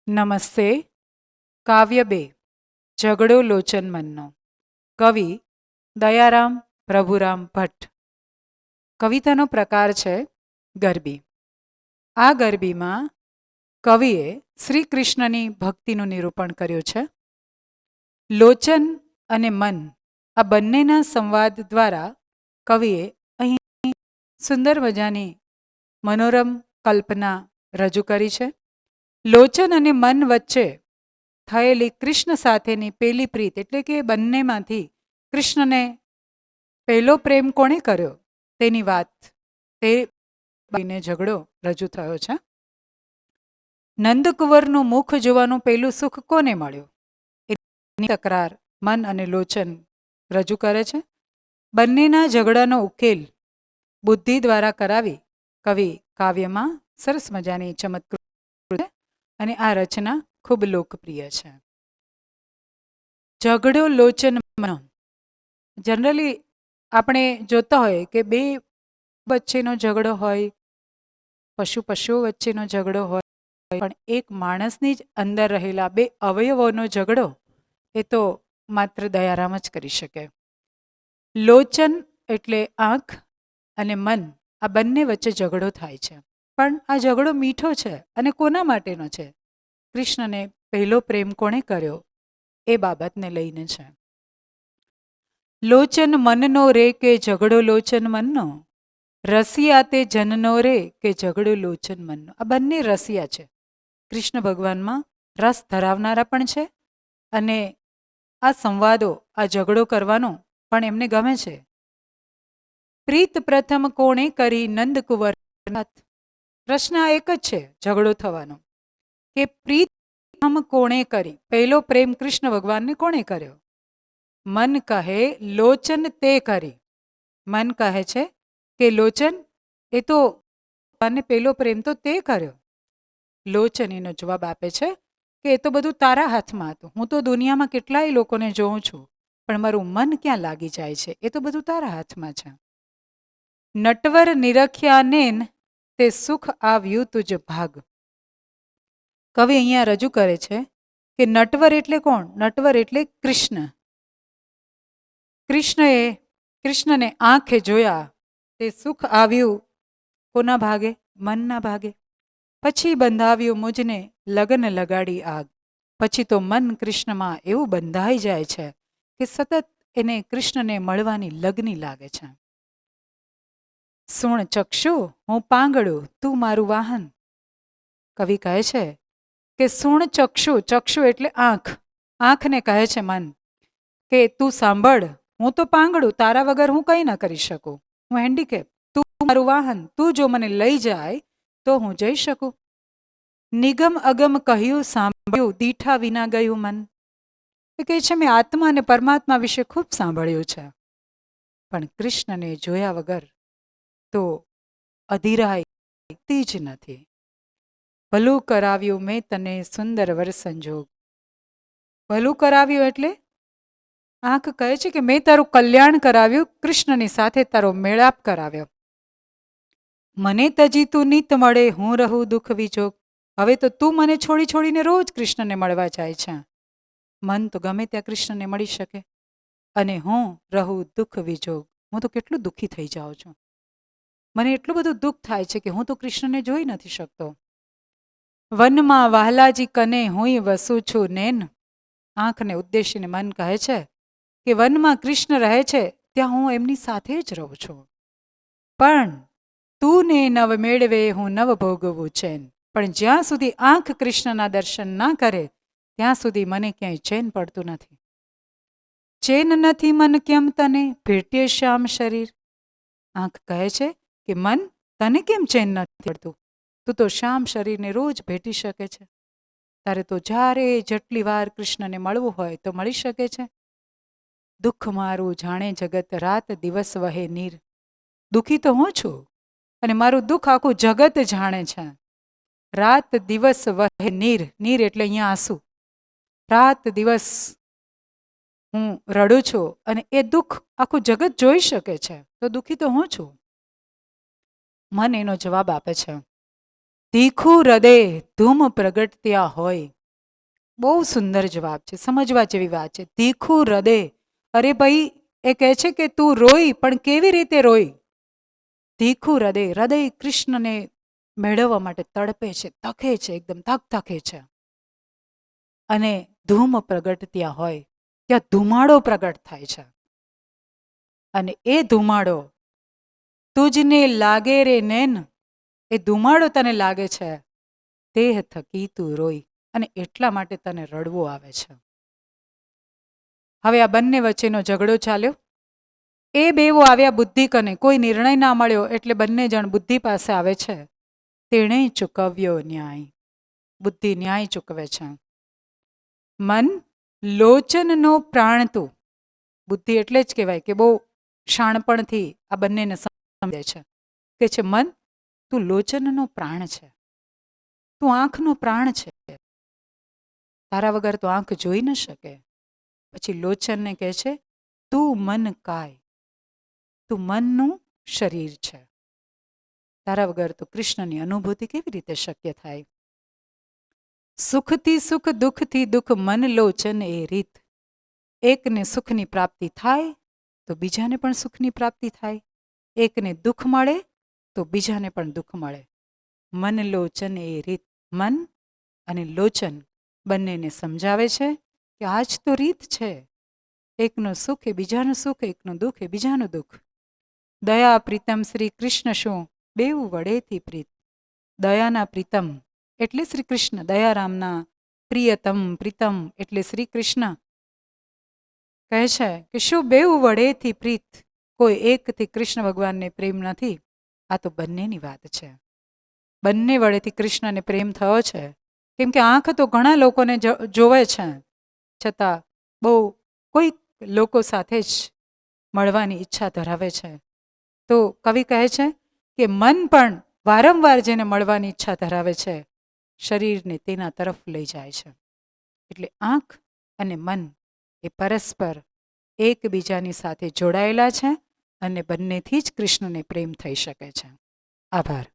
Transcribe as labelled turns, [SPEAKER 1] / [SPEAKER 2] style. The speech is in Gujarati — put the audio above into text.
[SPEAKER 1] નમસ્તે. કાવ્ય 2 ઝઘડો લોચન મનનો. કવિ દયારામ પ્રભુરામ ભટ્ટ. કવિતાનો પ્રકાર છે ગરબી. આ ગરબીમાં કવિએ શ્રી કૃષ્ણની ભક્તિનું નિરૂપણ કર્યું છે. લોચન અને મન આ બંનેના સંવાદ દ્વારા કવિએ અહીં સુંદર મજાની મનોરમ કલ્પના રજૂ કરી છે. લોચન અને મન વચ્ચે થયેલી કૃષ્ણ સાથેની પેલી પ્રીત, એટલે કે બંનેમાંથી કૃષ્ણને પહેલો પ્રેમ કોણે કર્યો તેની વાત, તે ઝઘડો રજૂ થયો છે. નંદકુંવરનું મુખ જોવાનું પહેલું સુખ કોને મળ્યું, એની તકરાર મન અને લોચન રજૂ કરે છે. બંનેના ઝઘડાનો ઉકેલ બુદ્ધિ દ્વારા કરાવી કવિ કાવ્યમાં સરસ મજાની ચમત્કૃત છે અને આ રચના ખૂબ લોકપ્રિય છે. ઝઘડો લોચન મન. જનરલી આપણે જોતા હોય કે બે વચ્ચેનો ઝઘડો હોય, પશુઓ વચ્ચેનો ઝઘડો હોય, પણ એક માણસની જ અંદર રહેલા બે અવયવોનો ઝઘડો એ તો માત્ર દયારામ જ કરી શકે. લોચન એટલે આંખ અને મન, આ બંને વચ્ચે ઝઘડો થાય છે. પણ આ ઝઘડો મીઠો છે અને કોના માટેનો છે? કૃષ્ણને પહેલો પ્રેમ કોણે કર્યો એ બાબતને લઈને છે. લોચન મનનો રે કે ઝઘડો લોચન મનનો, રસિયા તે જનનો રે કે ઝઘડો લોચન મનનો. આ બંને રસિયા છે. કૃષ્ણ ભગવાનમાં રસ ધરાવનારા પણ છે અને આ સંવાદો, આ ઝઘડો કરવાનો પણ એમને ગમે છે. પ્રીત પ્રથમ કોણે કરી નંદકુંવર. પ્રશ્ન આ એક જ છે ઝઘડો થવાનો, કે પ્રીત કોણે કરી, પહેલો પ્રેમ કૃષ્ણ ભગવાનને કોણે કર્યો? મન કહે લોચન તે કરી. મન કહે છે કે લોચન એ તો ભગવાનને પહેલો પ્રેમ તો તે કર્યો. લોચન એનો જવાબ આપે છે કે એ તો બધું તારા હાથમાં હતું. હું તો દુનિયામાં કેટલાય લોકોને જોઉં છું, પણ મારું મન ક્યાં લાગી જાય છે એ તો બધું તારા હાથમાં છે. નટવર નિરખ્યાનેન તે સુખ આવ્યું તુજ ભાગ. કવિ અહીંયા રજૂ કરે છે કે નટવર એટલે કોણ? નટવર એટલે કૃષ્ણ. કૃષ્ણને આંખે જોયા તે સુખ આવ્યું કોના ભાગે? મનના ભાગે. પછી બંધાવ્યું મુજને લગન લગાડી આગ. પછી તો મન કૃષ્ણમાં એવું બંધાઈ જાય છે કે સતત એને કૃષ્ણને મળવાની લગની લાગે છે. સુણ ચક્ષુ હું પાંગડું તું મારું વાહન. કવિ કહે છે કે સુણ ચક્ષુ, ચક્ષુ એટલે આંખ. આંખને કહે છે મન કે તું સાંભળ, હું તો પાંગડું, તારા વગર હું કંઈ ન કરી શકું, હું હેન્ડીકેપ. તું મારું વાહન, તું જો મને લઈ જાય તો હું જઈ શકું. નિગમ અગમ કહ્યું સાંભળ્યું દીઠા વિના ગયું મન. એ કહે છે મેં આત્મા અને પરમાત્મા વિશે ખૂબ સાંભળ્યું છે, પણ કૃષ્ણને જોયા વગર તો અધીરાય જ નથી. ભલું કરાવ્યું મેં તને સુંદર વર સંજોગ. ભલું કરાવ્યું એટલે આંખ કહે છે કે મેં તારું કલ્યાણ કરાવ્યું, કૃષ્ણની સાથે તારો મેળાપ કરાવ્યો. મને તજી તું નિત મળે હું રહું દુઃખ વિજોગ. હવે તો તું મને છોડીને રોજ કૃષ્ણને મળવા જાય છે. મન તો ગમે ત્યાં કૃષ્ણને મળી શકે અને હું રહું દુઃખ વિજોગ. હું તો કેટલું દુઃખી થઈ જાઉં છું. મને એટલું બધું દુઃખ થાય છે કે હું તો કૃષ્ણને જોઈ નથી શકતો. વનમાં વહાલાજી કને હુંય વસું છું નેન. આંખને ઉદ્દેશીને મન કહે છે કે વનમાં કૃષ્ણ રહે છે ત્યાં હું એમની સાથે જ રહું છું, પણ તું ને નવ મેળવે હું નવ ભોગવું ચેન. પણ જ્યાં સુધી આંખ કૃષ્ણના દર્શન ના કરે ત્યાં સુધી મને ક્યાંય ચેન પડતું નથી. ચેન નથી મન કેમ તને ભેટે શ્યામ શરીર. આંખ કહે છે કે મન, તને કેમ ચેન નથી પડતું? તું તો શ્યામ શરીરને રોજ ભેટી શકે છે. તારે તો જ્યારે જેટલી વાર કૃષ્ણને મળવું હોય તો મળી શકે છે. દુઃખ મારું જાણે જગત રાત દિવસ વહે નીર. દુઃખી તો હું છું અને મારું દુઃખ આખું જગત જાણે છે. રાત દિવસ વહે નીર. નીર એટલે અહીંયા આંસુ. રાત દિવસ હું રડું છું અને એ દુઃખ આખું જગત જોઈ શકે છે, તો દુઃખી તો હું છું. મન એનો જવાબ આપે છે, તીખું હૃદય ધૂમ પ્રગટ્યા હોય. બહુ સુંદર જવાબ છે, સમજવા જેવી વાત છે. તીખું હૃદય. અરે ભાઈ, એ કહે છે કે તું રોઈ, પણ કેવી રીતે રોઈ? તીખું હૃદય. હૃદય કૃષ્ણને મેળવવા માટે તડપે છે, તકે છે, એકદમ ધકે છે. અને ધૂમ પ્રગટ ત્યાં હોય, ત્યાં ધુમાડો પ્રગટ થાય છે. અને એ ધુમાડો તુજને લાગે રે નેન, એ ધુમાડો તને લાગે છે, તેહ થકી તું રોઈ, અને એટલા માટે તને રડવું આવે છે. હવે આ બંને વચ્ચેનો ઝઘડો ચાલ્યો. એ બેવો આવ્યા બુદ્ધિ કને, કોઈ નિર્ણય ના મળ્યો એટલે બંને જણ બુદ્ધિ પાસે આવે છે. તેણે ચૂકવ્યો ન્યાય. બુદ્ધિ ન્યાય ચૂકવે છે. મન લોચનનો પ્રાણ તું. બુદ્ધિ એટલે જ કહેવાય કે બહુ શાણપણથી આ બંનેને સમજે છે. કે છે મન, તું લોચનનો પ્રાણ છે, તું આંખનો પ્રાણ છે, તારા વગર તો આંખ જોઈ ન શકે. પછી લોચનને કહે છે તું મન કાય, તું મનનું શરીર છે, તારા વગર તો કૃષ્ણની અનુભૂતિ કેવી રીતે શક્ય થાય? સુખથી સુખ, દુઃખથી દુઃખ, મન લોચન એ રીત. એકને સુખની પ્રાપ્તિ થાય તો બીજાને પણ સુખની પ્રાપ્તિ થાય, એકને દુઃખ મળે તો બીજાને પણ દુઃખ મળે. મન લોચન એ રીત. મન અને લોચન બંનેને સમજાવે છે કે આજ તો રીત છે. એકનું સુખ એ બીજાનું સુખ, એકનું દુઃખ એ બીજાનું દુઃખ. દયા પ્રીતમ શ્રી કૃષ્ણ શું, બેઉ વડેથી પ્રીત. દયાના પ્રીતમ એટલે શ્રી કૃષ્ણ, દયારામના પ્રિયતમ પ્રીતમ એટલે શ્રી કૃષ્ણ. કહે છે કે શું બેઉ વડેથી પ્રીત, કોઈ એકથી કૃષ્ણ ભગવાનને પ્રેમ નથી. આ તો બંનેની વાત છે. બંને વડેથી કૃષ્ણને પ્રેમ થયો છે. કેમ કે આંખ તો ઘણા લોકોને જોવે છે, છતાં બહુ કોઈક લોકો સાથે જ મળવાની ઈચ્છા ધરાવે છે. તો કવિ કહે છે કે મન પણ વારંવાર જેને મળવાની ઈચ્છા ધરાવે છે, શરીરને તેના તરફ લઈ જાય છે. એટલે આંખ અને મન એ પરસ્પર એકબીજાની સાથે જોડાયેલા છે, અને બંનેથી જ કૃષ્ણને પ્રેમ થઈ શકે છે. આભાર.